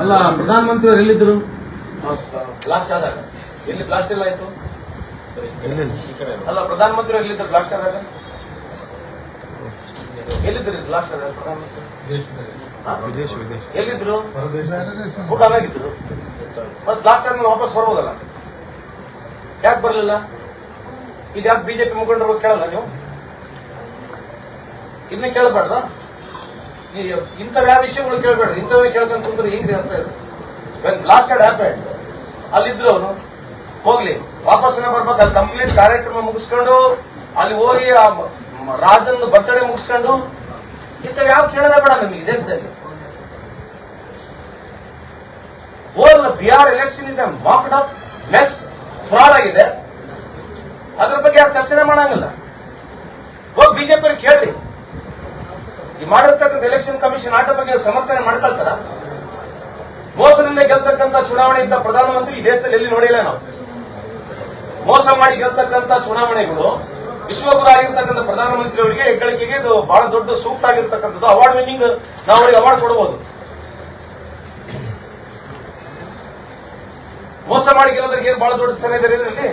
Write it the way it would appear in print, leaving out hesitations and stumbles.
ಅಲ್ಲ, ಪ್ರಧಾನಮಂತ್ರಿ ಅವರು ಎಲ್ಲಿದ್ರು? ಬ್ಲಾಸ್ಟ್ ಆದಾಗ ಎಲ್ಲಿ ಬ್ಲಾಸ್ಟ್ ಎಲ್ಲ ಆಯ್ತು? ಅಲ್ಲ, ಪ್ರಧಾನಮಂತ್ರಿ ಎಲ್ಲಿದ್ರು ಬ್ಲಾಸ್ಟ್ ಆದಾಗ? ಎಲ್ಲಿದ್ರು ಬ್ಲಾಸ್ಟ್ ಆದಾಗ ಪ್ರಧಾನಮಂತ್ರಿ? ಎಲ್ಲಿದ್ರು? ಭೂಟಾನಾಗಿದ್ರು. ಮತ್ತೆ ಬ್ಲಾಸ್ಟ್ ಆದ್ಮೇಲೆ ವಾಪಸ್ ಬರ್ಬೋದಲ್ಲ, ಯಾಕೆ ಬರ್ಲಿಲ್ಲ? ಇದ್ಯಾಕೆ ಬಿಜೆಪಿ ಮುಖಂಡರು ಕೇಳಲ್ಲ ನೀವು? ಇದನ್ನ ಕೇಳಬೇಡ್ರ? ಇಂಥವ್ ಯಾವ ವಿಷಯಗಳು ಕೇಳಬೇಡ್ರಿ, ಇಂಥವೇ ಕೇಳ್ಕೊಂತ ಕುಂದ್ರೆ ಹಿಂಗ್ರಿ ಅಂತ ಇದೆ. ಬ್ಲಾಸ್ಟ್ ಹ್ಯಾಪೆಂಡ್ ಅಲ್ಲಿದ್ರು ಅವನು, ಹೋಗ್ಲಿ ವಾಪಸ್ನ ಬರ್ಬೇಕು. ಅಲ್ಲಿ ಕಂಪ್ಲೀಟ್ ಕಾರ್ಯಕ್ರಮ ಮುಗಿಸ್ಕೊಂಡು ಅಲ್ಲಿ ಹೋಗಿ ಆ ರಾಜನ್ ಬರ್ತಡೇ ಮುಗಿಸ್ಕೊಂಡು ಇಂಥವ್ ಯಾವ ಕೇಳೋದೇ ಬೇಡ ನಮಗೆ ದೇಶದಲ್ಲಿ. Whole Bihar election is mocked up mess, fraud ಆಗಿದೆ. ಅದ್ರ ಬಗ್ಗೆ ಯಾರು ಚರ್ಚನೆ ಮಾಡಂಗಿಲ್ಲ. ಹೋಗಿ ಬಿಜೆಪಿ ಕೇಳ್ರಿ, ಈ ಮಾಡಿರ್ತಕ್ಕಂಥ ಎಲೆಕ್ಷನ್ ಕಮಿಷನ್ ಆಟ ಬಗ್ಗೆ ಸಮರ್ಥನೆ ಮಾಡ್ಕೊಳ್ತಾರ? ಮೋಸದಿಂದ ಗೆಲ್ತಕ್ಕಂಥ ಚುನಾವಣೆ ಇಂಥ ಪ್ರಧಾನಮಂತ್ರಿ ಈ ದೇಶದಲ್ಲಿ ಎಲ್ಲಿ ನೋಡಿಲ್ಲ ನಾವು. ಮೋಸ ಮಾಡಿ ಗೆಲ್ತಕ್ಕಂಥ ಚುನಾವಣೆಗಳು ವಿಶ್ವಗುರು ಆಗಿರ್ತಕ್ಕಂಥ ಪ್ರಧಾನಮಂತ್ರಿ ಅವರಿಗೆ ಹೆಗ್ಗಳಿಕೆಗೆ ಇದು ಬಹಳ ದೊಡ್ಡ ಸೂಕ್ತ ಆಗಿರ್ತಕ್ಕಂಥದ್ದು. ಅವಾರ್ಡ್ ವಿನ್ನಿಂಗ್ ನಾವು ಅವರಿಗೆ ಅವಾರ್ಡ್ ಕೊಡಬಹುದು. ಮೋಸ ಮಾಡಿ ಗೆಲ್ಲೋದ್ರಿಗೆ ಏನು ಬಹಳ ದೊಡ್ಡ ಸರಿ ಇದರಲ್ಲಿ